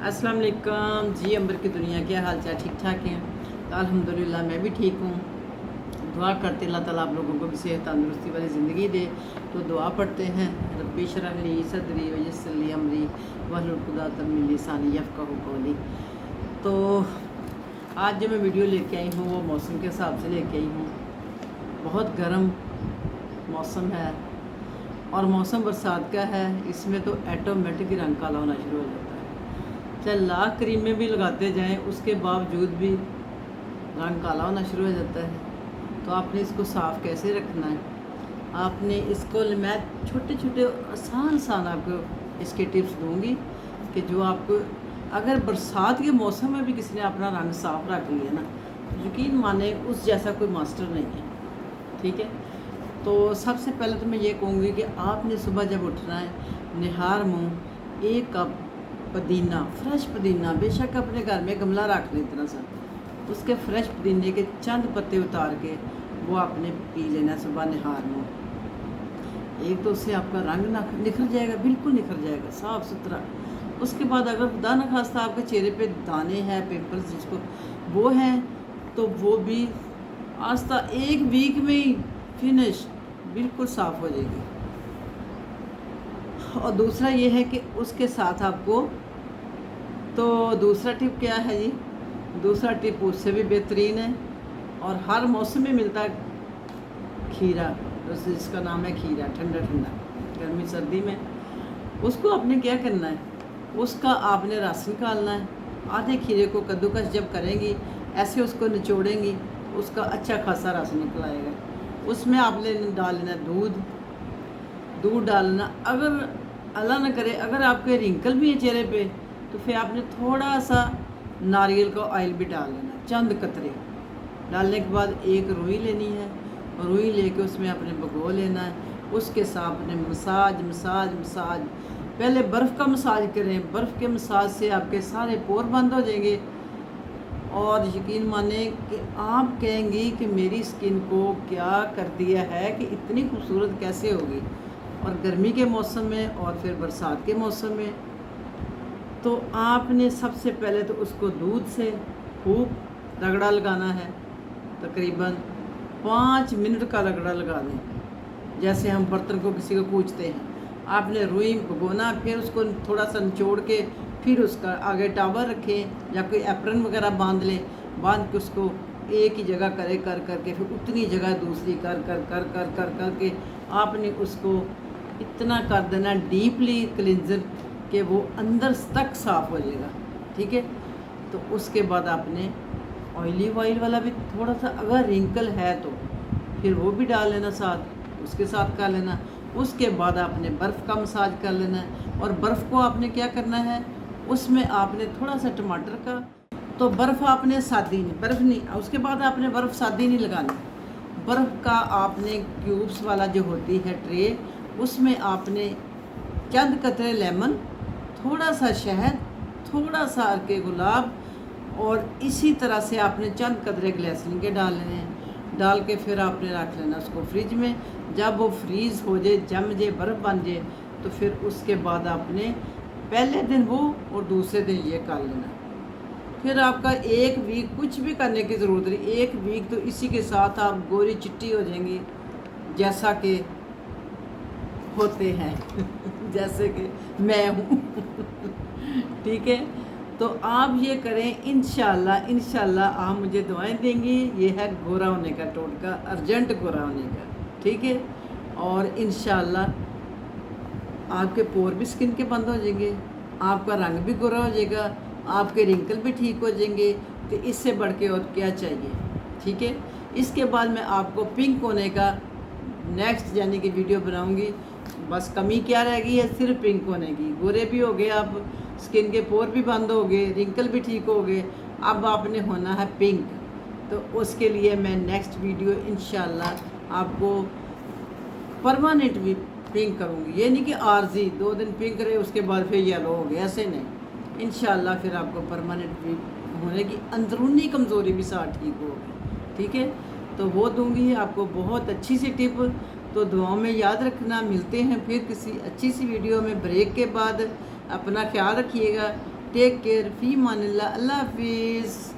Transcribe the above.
अस्सलाम वालेकुम जी। अंबर की दुनिया क्या हाल चाल, ठीक ठाक हैं? तो अल्हम्दुलिल्लाह मैं भी ठीक हूँ। दुआ करते अल्लाह ताला आप लोगों को भी सेहत तंदुरुस्ती वाली ज़िंदगी दे। तो दुआ पढ़ते हैं, रब्बी इशरह ली सदरी व यस्सिर ली अमरी वहलुल उक़दतम मिन लिसानी यफ़क़हू क़ौली। तो आज जो मैं वीडियो लेके आई हूँ वो मौसम के हिसाब से लेके आई हूँ। बहुत गर्म मौसम है और मौसम बरसात का है, इसमें तो ऑटोमेटिक रंग काला होना शुरू हो जाता है। चाहे लाख क्रीमें भी लगाते जाएं उसके बावजूद भी रंग काला होना शुरू हो जाता है। तो आपने इसको साफ़ कैसे रखना है? आपने इसको, मैं छोटे छोटे आसान आपको इसके टिप्स दूंगी कि जो आपको, अगर बरसात के मौसम में भी किसी ने अपना रंग साफ़ रख लिया ना, तो यकीन माने उस जैसा कोई मास्टर नहीं है। ठीक है, तो सबसे पहले तो मैं ये कहूँगी कि आपने सुबह जब उठना है, निहार मुँह 1 कप पुदीना, फ्रेश पुदीना, बेशक अपने घर में गमला रख लें इतना सा, उसके फ्रेश पुदीने के चंद पत्ते उतार के वो आपने पी लेना सुबह निहार मुँह। एक तो उससे आपका रंग निखर जाएगा, बिल्कुल निखर जाएगा, साफ़ सुथरा। उसके बाद अगर खुदा न खास्ता आपके चेहरे पे दाने हैं, पिंपल्स जिसको वो हैं, तो वो भी आस्ता 1 वीक में ही फिनिश, बिल्कुल साफ़ हो जाएगी। और दूसरा ये है कि उसके साथ आपको, तो दूसरा टिप क्या है जी? दूसरा टिप उससे भी बेहतरीन है और हर मौसम में मिलता है, खीरा, जिसका नाम है खीरा, ठंडा ठंडा गर्मी सर्दी में। उसको आपने क्या करना है, उसका आपने रस निकालना है। आधे खीरे को कद्दूकस जब करेंगी, ऐसे उसको निचोड़ेंगी, उसका अच्छा खासा रस निकल आएगा। उसमें आपने डाल लेना दूध डालना। अगर अल्लाह न करे अगर आपके रिंकल भी है चेहरे पे, तो फिर आपने थोड़ा सा नारियल का ऑयल भी डाल लेना, चंद कतरे डालने के बाद एक रुई लेनी है, रुई लेके उसमें आपने भिगो लेना है। उसके साथ आपने मसाज पहले बर्फ़ का मसाज करें। बर्फ़ के मसाज से आपके सारे पोर बंद हो जाएंगे और यकीन माने कि आप कहेंगी कि मेरी स्किन को क्या कर दिया है कि इतनी खूबसूरत कैसे होगी। और गर्मी के मौसम में और फिर बरसात के मौसम में, तो आपने सबसे पहले तो उसको दूध से खूब रगड़ा लगाना है। तकरीबन 5 मिनट का रगड़ा लगा दें, जैसे हम बर्तन को किसी को कूचते हैं। आपने रुई भिगोना, फिर उसको थोड़ा सा निचोड़ के फिर उसका आगे टावर रखें या कोई एप्रन वगैरह बांध लें। बांध के उसको एक ही जगह कर करके फिर उतनी जगह दूसरी कर के आपने उसको इतना कर देना डीपली क्लिंजर कि वो अंदर तक साफ़ हो जाएगा। ठीक है, तो उसके बाद आपने ऑलिव ऑयल वाला भी थोड़ा सा, अगर रिंकल है तो फिर वो भी डाल लेना साथ, उसके साथ कर लेना। उसके बाद आपने बर्फ़ का मसाज कर लेना है। और बर्फ़ को आपने क्या करना है, उसमें आपने थोड़ा सा टमाटर का, तो बर्फ़ आपने सादी नहीं, बर्फ़ नहीं, उसके बाद आपने बर्फ़ सादी नहीं लगानी। बर्फ़ का आपने क्यूब्स वाला जो होती है ट्रे, उसमें आपने चंद कतरे लेमन, थोड़ा सा शहद, थोड़ा सा अर्के गुलाब, और इसी तरह से आपने चंद कतरे ग्लिसरीन के डाल लेने हैं। डाल के फिर आपने रख लेना उसको फ्रिज में। जब वो फ्रीज़ हो जाए, जम जाए, बर्फ़ बन जाए, तो फिर उसके बाद आपने पहले दिन वो और दूसरे दिन ये कर लेना। फिर आपका 1 वीक कुछ भी करने की ज़रूरत नहीं, 1 वीक तो इसी के साथ आप गोरी चिट्टी हो जाएंगी, जैसा कि होते हैं जैसे कि मैं हूँ ठीक है, तो आप ये करें, इंशाल्लाह आप मुझे दुआएं देंगी। ये है गोरा होने का टोटका, अर्जेंट गोरा होने का। ठीक है, और इंशाल्लाह आपके पोर भी स्किन के बंद हो जाएंगे, आपका रंग भी गोरा हो जाएगा, आपके रिंकल भी ठीक हो जाएंगे। तो इससे बढ़ के और क्या चाहिए? ठीक है, इसके बाद मैं आपको पिंक होने का नेक्स्ट यानी कि वीडियो बनाऊंगी। बस कमी क्या रह गई है, सिर्फ पिंक होने की। गोरे भी हो गए, आप स्किन के पोर भी बंद हो गए, रिंकल भी ठीक हो गए, अब आपने होना है पिंक। तो उसके लिए मैं नेक्स्ट वीडियो इंशाल्लाह आपको परमानेंट भी पिंक करूँगी। ये नहीं कि आर्जी 2 दिन पिंक रहे उसके बाद फिर येलो हो गया, ऐसे नहीं। इंशाल्लाह फिर आपको परमानेंट भी होने की अंदरूनी कमज़ोरी भी साथ ठीक होगी। ठीक है, तो वो दूंगी आपको बहुत अच्छी सी टिप। तो दुआओं में याद रखना। मिलते हैं फिर किसी अच्छी सी वीडियो में ब्रेक के बाद। अपना ख्याल रखिएगा। टेक केयर, फी मानिल्लाह, अल्लाह हाफिज़।